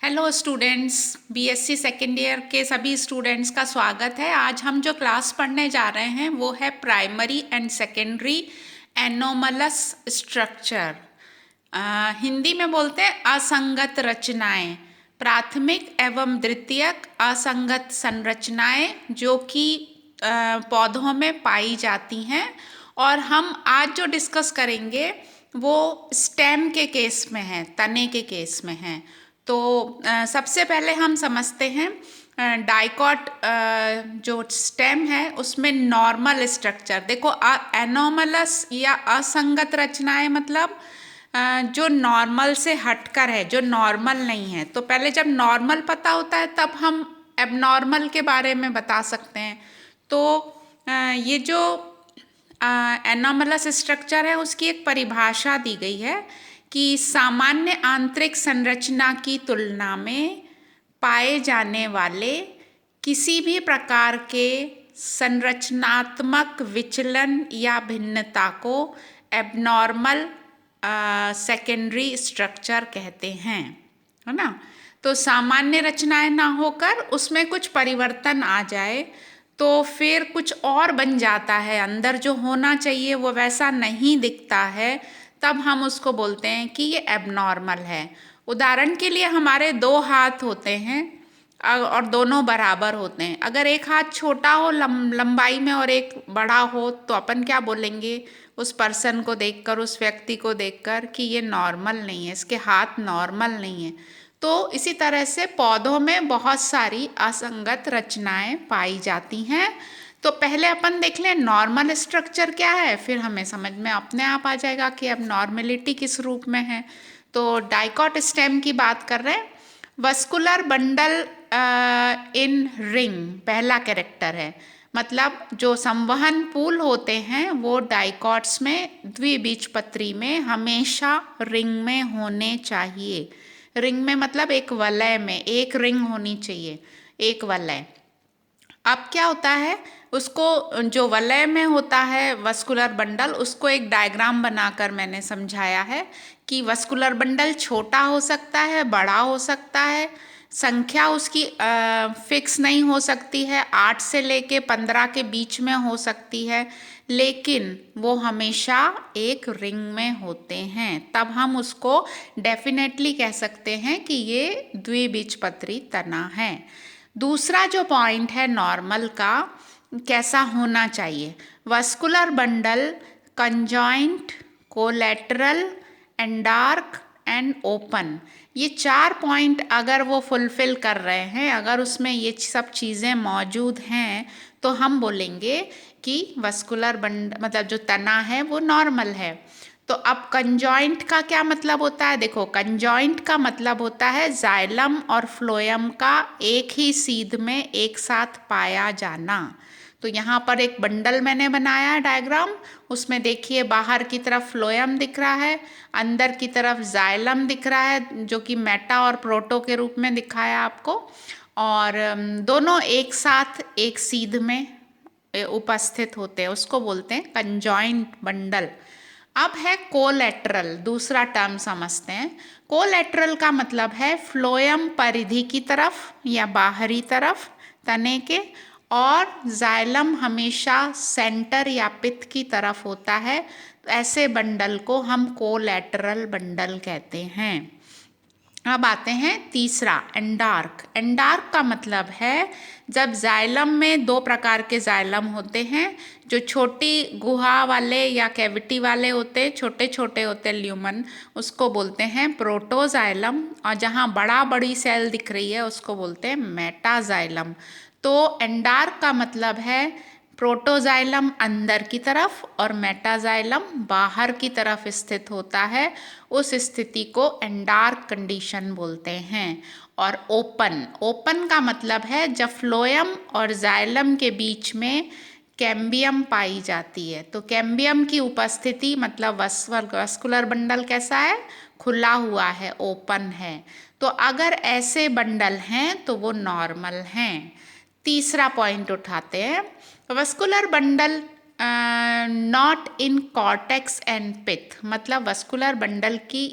Hello students, BSc second year के सभी students का स्वागत है। आज हम जो क्लास पढ़ने जा रहे हैं वो है primary and secondary anomalous structure. Hindi में बोलते हैं असंगत रचनाएं, प्राथमिक एवं द्वितीयक असंगत संरचनाएं जो कि पौधों में पाई जाती हैं। और हम आज जो डिस्कस करेंगे वो स्टेम के केस में है, तने के केस में है। तो सबसे पहले हम समझते हैं डाइकॉट जो स्टेम है उसमें नॉर्मल स्ट्रक्चर। देखो, एनोमलस या असंगत रचनाएं मतलब जो नॉर्मल से हटकर है, जो नॉर्मल नहीं है। तो पहले जब नॉर्मल पता होता है तब हम एबनॉर्मल के बारे में बता सकते हैं। तो ये जो एनोमलस स्ट्रक्चर है उसकी एक परिभाषा दी गई है कि सामान्य आंतरिक संरचना की तुलना में पाए जाने वाले किसी भी प्रकार के संरचनात्मक विचलन या भिन्नता को एबनॉर्मल सेकेंडरी स्ट्रक्चर कहते हैं, है ना। तो सामान्य रचनाएं ना होकर उसमें कुछ परिवर्तन आ जाए तो फिर कुछ और बन जाता है, अंदर जो होना चाहिए वो वैसा नहीं दिखता है, तब हम उसको बोलते हैं कि ये एबनॉर्मल है। उदाहरण के लिए हमारे दो हाथ होते हैं और दोनों बराबर होते हैं। अगर एक हाथ छोटा हो लंबाई में और एक बड़ा हो तो अपन क्या बोलेंगे उस पर्सन को देखकर, उस व्यक्ति को देखकर कि ये नॉर्मल नहीं है, इसके हाथ नॉर्मल नहीं है। तो इसी तरह से पौधों में बहुत सारी असंगत रचनाएं पाई जाती हैं। तो पहले अपन देख लें नॉर्मल स्ट्रक्चर क्या है, फिर हमें समझ में अपने आप आ जाएगा कि अब नॉर्मेलिटी किस रूप में है। तो डाइकॉट स्टेम की बात कर रहे हैं। वस्कुलर बंडल इन रिंग पहला कैरेक्टर है, मतलब जो संवहन पुल होते हैं वो डाइकॉट्स में द्विबीजपत्री में हमेशा रिंग में होने चाहिए। रिंग में मतलब एक वलय में, एक रिंग होनी चाहिए, एक वलय। अब क्या होता है, उसको जो वलय में होता है वस्कुलर बंडल, उसको एक डायग्राम बनाकर मैंने समझाया है कि वस्कुलर बंडल छोटा हो सकता है, बड़ा हो सकता है, संख्या उसकी फिक्स नहीं हो सकती है, 8 से लेके 15 के बीच में हो सकती है, लेकिन वो हमेशा एक रिंग में होते हैं। तब हम उसको डेफिनेटली कह सकते हैं कि ये द्विबीजपत्री तना है। दूसरा जो पॉइंट है नॉर्मल का, कैसा होना चाहिए, vascular bundle conjoint, collateral, एंडार्क and open, ये 4 पॉइंट अगर वो फुलफिल कर रहे हैं, अगर उसमें ये सब चीज़ें मौजूद हैं तो हम बोलेंगे कि वस्कुलर मतलब जो तना है वो नॉर्मल है। तो अब कंजॉइंट का क्या मतलब होता है, देखो कंजॉइंट का मतलब होता है जाइलम और फ्लोएम का एक ही सीध में एक साथ पाया जाना। तो यहाँ पर एक बंडल मैंने बनाया है डायग्राम, उसमें देखिए बाहर की तरफ फ्लोएम दिख रहा है, अंदर की तरफ जाइलम दिख रहा है जो कि मेटा और प्रोटो के रूप में दिखाया आपको, और दोनों एक साथ एक सीध में उपस्थित होते हैं, उसको बोलते हैं कंजॉइंट बंडल। अब है कोलेटरल, दूसरा टर्म समझते हैं। कोलेटरल का मतलब है फ्लोएम परिधि की तरफ या बाहरी तरफ तने के, और जाइलम हमेशा सेंटर या पित्त की तरफ होता है। तो ऐसे बंडल को हम कोलेटरल बंडल कहते हैं। अब आते हैं तीसरा, एंडार्क। एंडार्क का मतलब है जब जाइलम में दो प्रकार के जाइलम होते हैं, जो छोटी गुहा वाले या कैविटी वाले होते हैं, छोटे छोटे होते हैं ल्यूमन, उसको बोलते हैं प्रोटोजाइलम, और जहाँ बड़ा बड़ी सेल दिख रही है उसको बोलते हैं मेटाजाइलम। तो एंडार्क का मतलब है प्रोटोजाइलम अंदर की तरफ और मेटाजाइलम बाहर की तरफ स्थित होता है, उस स्थिति को एंडार्क कंडीशन बोलते हैं। और ओपन, ओपन का मतलब है जब फ्लोएम और जाइलम के बीच में कैम्बियम पाई जाती है। तो कैम्बियम की उपस्थिति मतलब वस्कुलर बंडल कैसा है, खुला हुआ है, ओपन है। तो अगर ऐसे बंडल हैं तो वो नॉर्मल हैं। तीसरा पॉइंट उठाते हैं, vascular bundle not in cortex and pith, मतलब वस्कुलर बंडल की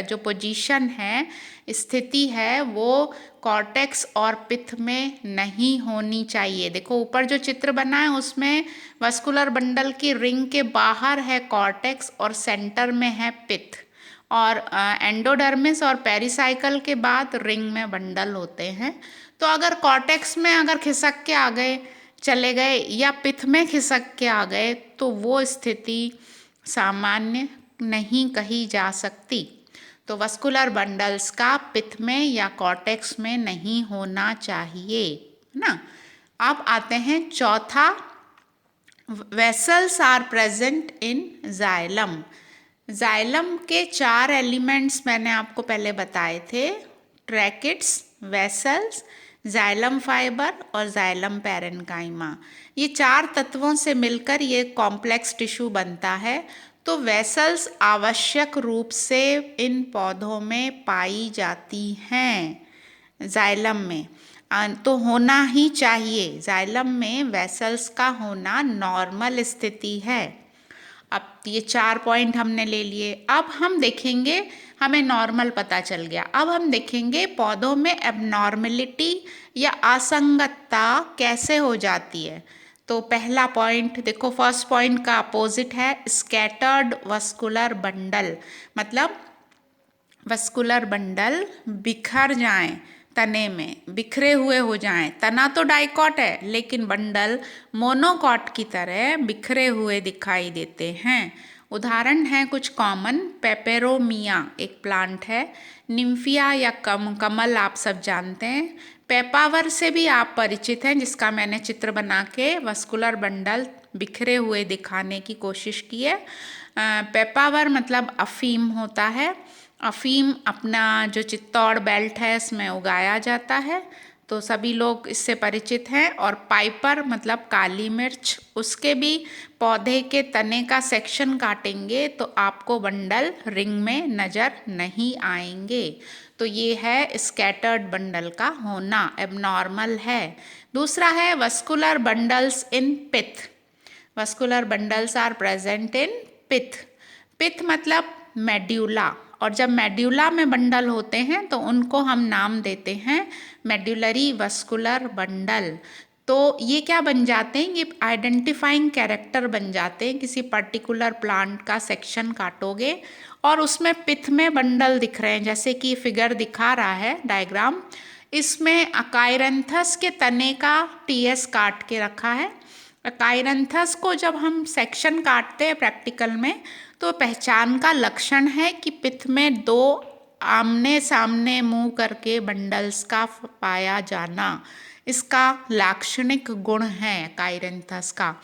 जो पोजीशन है, स्थिति है, वो कॉर्टेक्स और पिथ में नहीं होनी चाहिए। देखो ऊपर जो चित्र बना है उसमें वस्कुलर बंडल की रिंग के बाहर है कॉर्टेक्स और सेंटर में है पिथ, और एंडोडर्मिस और पेरिसाइकल के बाद रिंग में बंडल होते हैं। तो अगर कॉर्टेक्स में अगर खिसक के आ गए, चले गए, या पिथ में खिसक के आ गए, तो वो स्थिति सामान्य नहीं कही जा सकती। तो वस्कुलर बंडल्स का पिथ में या कॉर्टेक्स में नहीं होना चाहिए ना। अब आते हैं चौथा, vessels are present in xylem. Xylem के 4 एलिमेंट्स मैंने आपको पहले बताए थे, ट्रैकिड्स, वेसल्स, जाइलम फाइबर और जाइलम पैरेन्काइमा। ये 4 तत्वों से मिलकर ये कॉम्प्लेक्स टिश्यू बनता है। तो वेसल्स आवश्यक रूप से इन पौधों में पाई जाती हैं, जाइलम में तो होना ही चाहिए। जाइलम में वेसल्स का होना नॉर्मल स्थिति है। अब ये 4 पॉइंट हमने ले लिए। अब हम देखेंगे, हमें नॉर्मल पता चल गया, अब हम देखेंगे पौधों में एबनॉर्मलिटी या असंगतता कैसे हो जाती है। तो पहला पॉइंट देखो, फर्स्ट पॉइंट का अपोजिट है स्कैटर्ड वस्कुलर बंडल, मतलब वस्कुलर बंडल बिखर जाएं, तने में बिखरे हुए हो जाएं। तना तो डाइकॉट है लेकिन बंडल मोनोकॉट की तरह बिखरे हुए दिखाई देते हैं। उदाहरण हैं कुछ कॉमन, पेपेरोमिया एक प्लांट है, निम्फिया या कमल आप सब जानते हैं, पेपावर से भी आप परिचित हैं जिसका मैंने चित्र बना के वस्कुलर बंडल बिखरे हुए दिखाने की कोशिश की है। पेपावर मतलब अफीम होता है। अफीम अपना जो चित्तौड़ बेल्ट है इसमें उगाया जाता है, तो सभी लोग इससे परिचित हैं। और पाइपर मतलब काली मिर्च, उसके भी पौधे के तने का सेक्शन काटेंगे तो आपको बंडल रिंग में नज़र नहीं आएंगे। तो ये है स्कैटर्ड बंडल का होना, एबनॉर्मल है। दूसरा है vascular bundles in pith. Vascular bundles are present in pith. Pith मतलब मेड्यूला, और जब मेड्यूला में बंडल होते हैं तो उनको हम नाम देते हैं मेड्यूलरी वस्कुलर बंडल। तो ये क्या बन जाते हैं, ये आइडेंटिफाइंग कैरेक्टर बन जाते हैं। किसी पर्टिकुलर प्लांट का सेक्शन काटोगे और उसमें पिथ में बंडल दिख रहे हैं, जैसे कि फिगर दिखा रहा है डायग्राम, इसमें अकाइरेंथस के तने का टीएस काट के रखा है। अकाइरेंथस को जब हम सेक्शन काटते हैं प्रैक्टिकल में, तो पहचान का लक्षण है कि पिथ में 2 आमने सामने मुंह करके बंडल्स का पाया जाना, इसका लाक्षणिक गुण है काइरेंथस का।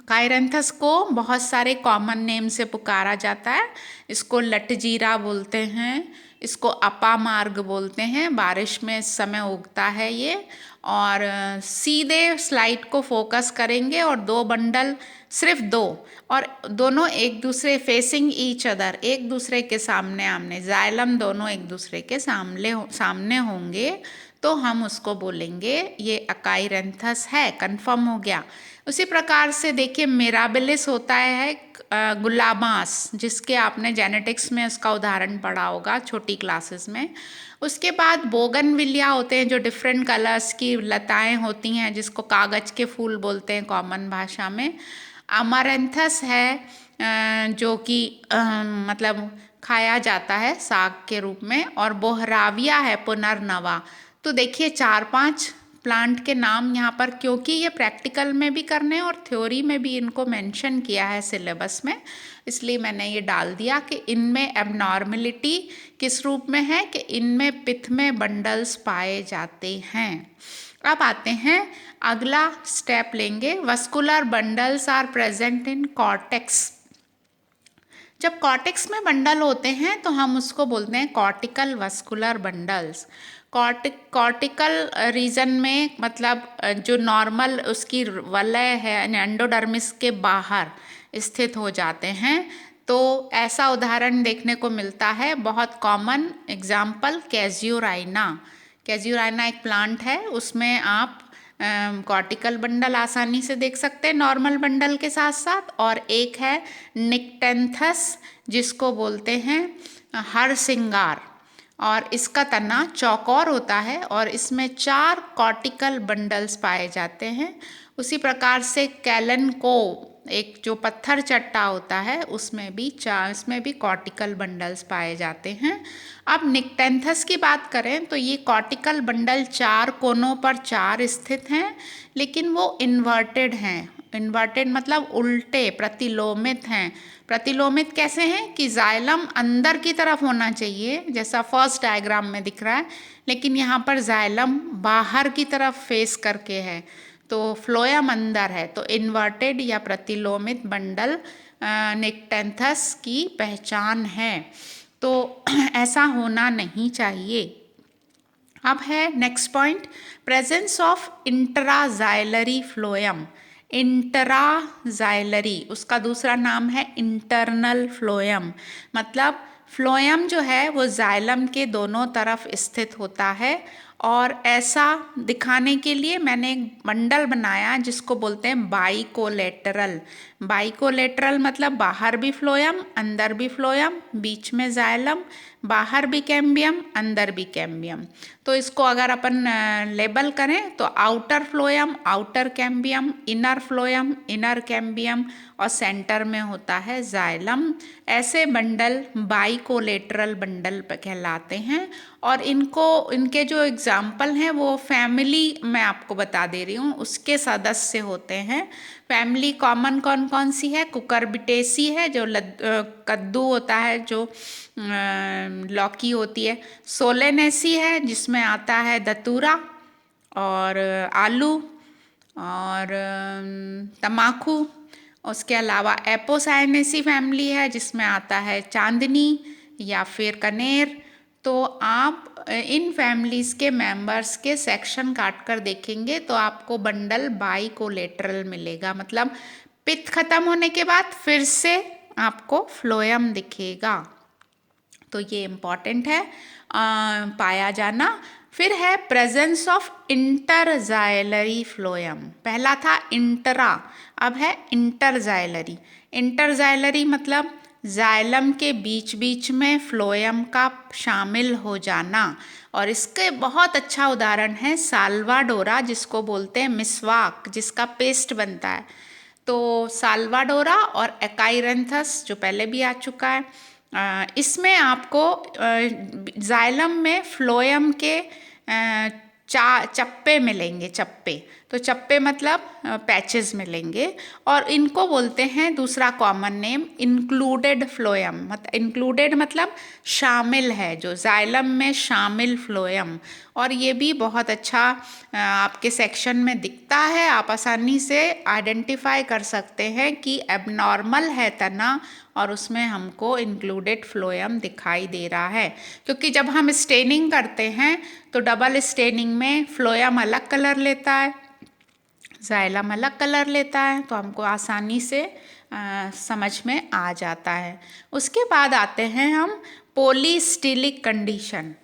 काइरेंथस को बहुत सारे कॉमन नेम से पुकारा जाता है। इसको लटजीरा बोलते हैं, इसको अपामार्ग बोलते हैं, बारिश में इस समय उगता है ये। और सीधे स्लाइड को फोकस करेंगे और 2 बंडल, सिर्फ 2, और दोनों एक दूसरे फेसिंग ईच अदर, एक दूसरे के सामने आमने, जाइलम दोनों एक दूसरे के सामने होंगे, तो हम उसको बोलेंगे ये अकाइरेंथस है, कंफर्म हो गया। उसी प्रकार से देखिए मिराबिलिस होता है गुलाबास, जिसके आपने जेनेटिक्स में उसका उदाहरण पढ़ा होगा छोटी क्लासेस में। उसके बाद बोगनविलिया होते हैं जो डिफरेंट कलर्स की लताएं होती हैं, जिसको कागज के फूल बोलते हैं कॉमन भाषा में। अमारेंथस है जो कि मतलब खाया जाता है साग के रूप में। और बोहराविया है पुनर्नवा। तो देखिए 4-5 प्लांट के नाम यहाँ पर, क्योंकि ये प्रैक्टिकल में भी करने और थ्योरी में भी इनको मेंशन किया है सिलेबस में, इसलिए मैंने ये डाल दिया कि इनमें एबनॉर्मलिटी किस रूप में है, कि इनमें पिथ में बंडल्स पाए जाते हैं। अब आते हैं, अगला स्टेप लेंगे, vascular bundles are present in cortex. जब कॉर्टेक्स में बंडल होते हैं तो हम उसको बोलते हैं cortical vascular bundles. Cortical region में मतलब जो नॉर्मल उसकी वलय है एंडोडर्मिस के बाहर स्थित हो जाते हैं। तो ऐसा उदाहरण देखने को मिलता है, बहुत कॉमन एग्जाम्पल कैज्यूराइना। कैज्यूराइना एक प्लांट है, उसमें आप कॉर्टिकल बंडल आसानी से देख सकते हैं नॉर्मल बंडल के साथ साथ, और एक है निक्टेंथस जिसको बोलते हैं हरसिंगार, और इसका तना चौकोर होता है और इसमें 4 कॉर्टिकल बंडल्स पाए जाते हैं। उसी प्रकार से कैलन को एक जो पत्थर चट्टा होता है उसमें भी कॉर्टिकल बंडल्स पाए जाते हैं। अब निक्टेंथस की बात करें तो ये कॉर्टिकल बंडल 4 कोनों पर 4 स्थित हैं, लेकिन वो इन्वर्टेड हैं। इन्वर्टेड मतलब उल्टे, प्रतिलोमित हैं। प्रतिलोमित कैसे हैं कि जाइलम अंदर की तरफ होना चाहिए जैसा फर्स्ट डायग्राम में दिख रहा है, लेकिन यहाँ पर जाइलम बाहर की तरफ फेस करके है, तो फ्लोएम अंदर है। तो इन्वर्टेड या प्रतिलोमित बंडल निक्टेंथस की पहचान है, तो ऐसा होना नहीं चाहिए। अब है next point, presence of intraxylary phloem. Intraxylary उसका दूसरा नाम है इंटरनल फ्लोएम, मतलब फ्लोएम जो है वो जाइलम के दोनों तरफ स्थित होता है। और ऐसा दिखाने के लिए मैंने एक बंडल बनाया जिसको बोलते हैं बाइकोलेटरल। बाइकोलेटरल मतलब बाहर भी फ्लोएम अंदर भी फ्लोएम, बीच में जाइलम, बाहर भी कैम्बियम अंदर भी कैम्बियम। तो इसको अगर अपन लेबल करें तो outer phloem outer cambium, inner phloem inner cambium, और सेंटर में होता है जाइलम। ऐसे बंडल बाइकोलेटरल बंडल कहलाते हैं। और इनके जो एग्जाम्पल हैं वो फैमिली मैं आपको बता दे रही हूँ, उसके सदस्य होते हैं। फैमिली कॉमन कौन कौन सी है, कुकुरबिटेसी है जो कद्दू होता है, जो लौकी होती है। सोलेनेसी है जिसमें आता है दतूरा और आलू और तमाकू। उसके अलावा एपोसाइनेसी फैमिली है जिसमें आता है चांदनी या फिर कनेर। तो आप इन फैमिलीज़ के मेंबर्स के सेक्शन काट कर देखेंगे तो आपको बंडल बाइकोलेटरल मिलेगा, मतलब पित्त खत्म होने के बाद फिर से आपको फ्लोएम दिखेगा। तो ये इम्पॉर्टेंट है पाया जाना। फिर है प्रेजेंस ऑफ इंटरजाइलरी फ्लोएम। पहला था इंटरा, अब है इंटरजाइलरी। इंटरजाइलरी मतलब जाइलम के बीच बीच में फ्लोएम का शामिल हो जाना। और इसके बहुत अच्छा उदाहरण है साल्वाडोरा, जिसको बोलते हैं मिसवाक, जिसका पेस्ट बनता है। तो साल्वाडोरा और एकाइरेंथस जो पहले भी आ चुका है, इसमें आपको जाइलम में फ्लोएम के चप्पे मिलेंगे। चप्पे तो चप्पे मतलब पैचेस मिलेंगे, और इनको बोलते हैं दूसरा common name included phloem. Included मतलब शामिल है, जो जाइलम में शामिल फ्लोएम। और ये भी बहुत अच्छा आपके सेक्शन में दिखता है, आप आसानी से आइडेंटिफाई कर सकते हैं कि एबनॉर्मल है तना और उसमें हमको इंक्लूडेड फ्लोएम दिखाई दे रहा है। क्योंकि जब हम स्टेनिंग करते हैं तो डबल स्टेनिंग में फ्लोएम अलग कलर लेता है, जाइलम अलग कलर लेता है, तो हमको आसानी से समझ में आ जाता है। उसके बाद आते हैं हम पॉलीस्टिलिक कंडीशन।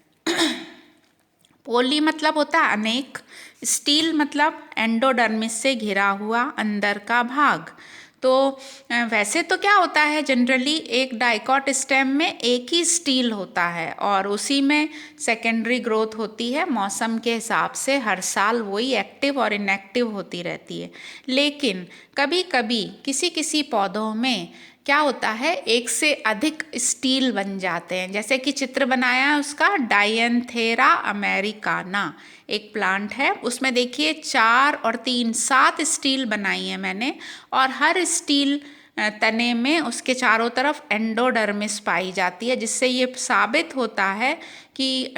पोली मतलब होता है अनेक, स्टील मतलब एंडोडर्मिस से घिरा हुआ अंदर का भाग। तो वैसे तो क्या होता है, जनरली एक डाइकॉट स्टेम में एक ही स्टील होता है और उसी में सेकेंडरी ग्रोथ होती है। मौसम के हिसाब से हर साल वही एक्टिव और इनएक्टिव होती रहती है। लेकिन कभी कभी किसी किसी पौधों में क्या होता है, एक से अधिक स्टील बन जाते हैं। जैसे कि चित्र बनाया है उसका, डायंथेरा अमेरिकाना एक प्लांट है, उसमें देखिए 4 और 3 7 स्टील बनाई है मैंने, और हर स्टील तने में उसके चारों तरफ एंडोडर्मिस पाई जाती है, जिससे ये साबित होता है कि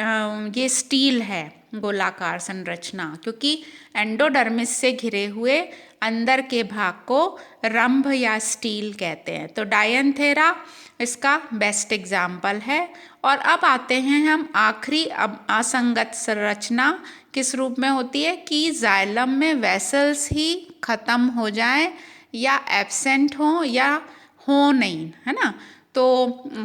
ये स्टील है, गोलाकार संरचना, क्योंकि एंडोडर्मिस से घिरे हुए अंदर के भाग को रंभ या स्टील कहते हैं। तो डायंथेरा इसका बेस्ट एग्जाम्पल है। और अब आते हैं हम आखिरी असंगत संरचना किस रूप में होती है कि जाइलम में वेसल्स ही खत्म हो जाएं या एब्सेंट हों या हो नहीं, है ना। तो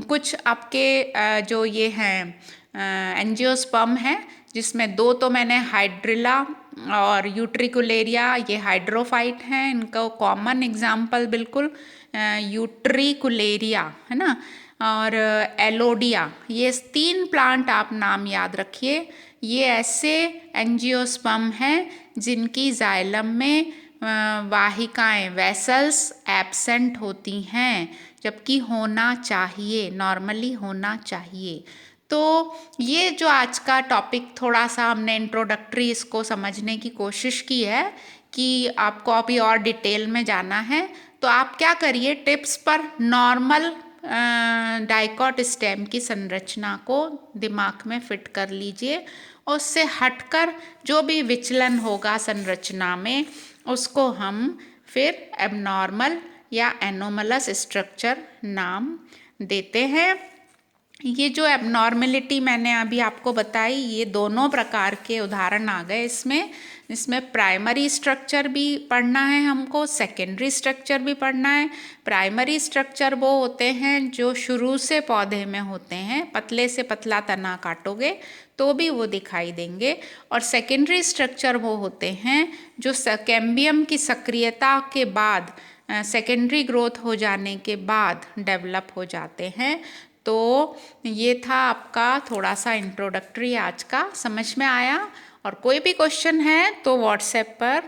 कुछ आपके जो ये हैं एंजियोस्पर्म है, जिसमें 2 तो मैंने हाइड्रिला और यूट्रिकुलेरिया ये हाइड्रोफाइट हैं, इनका कॉमन एग्जाम्पल बिल्कुल यूट्रिकुलेरिया है ना, और एलोडिया, ये 3 प्लांट आप नाम याद रखिए। ये ऐसे एंजियोस्पर्म हैं जिनकी जाइलम में वाहिकाएं वेसल्स एब्सेंट होती हैं, जबकि होना चाहिए, नॉर्मली होना चाहिए। तो ये जो आज का टॉपिक थोड़ा सा हमने इंट्रोडक्टरी इसको समझने की कोशिश की है कि आपको अभी और डिटेल में जाना है, तो आप क्या करिए, टिप्स पर नॉर्मल डाइकॉट स्टेम की संरचना को दिमाग में फिट कर लीजिए, और उससे हटकर जो भी विचलन होगा संरचना में उसको हम फिर एबनॉर्मल या एनोमलस स्ट्रक्चर नाम देते हैं। ये जो एबनॉर्मेलिटी मैंने अभी आपको बताई, ये दोनों प्रकार के उदाहरण आ गए इसमें प्राइमरी स्ट्रक्चर भी पढ़ना है हमको, सेकेंडरी स्ट्रक्चर भी पढ़ना है। प्राइमरी स्ट्रक्चर वो होते हैं जो शुरू से पौधे में होते हैं, पतले से पतला तना काटोगे तो भी वो दिखाई देंगे, और सेकेंडरी स्ट्रक्चर वो होते हैं जो कैम्बियम की सक्रियता के बाद, सेकेंडरी ग्रोथ हो जाने के बाद डेवलप हो जाते हैं। तो ये था आपका थोड़ा सा इंट्रोडक्टरी आज का, समझ में आया? और कोई भी क्वेश्चन है तो व्हाट्सएप पर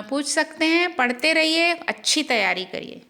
पूछ सकते हैं। पढ़ते रहिए, अच्छी तैयारी करिए।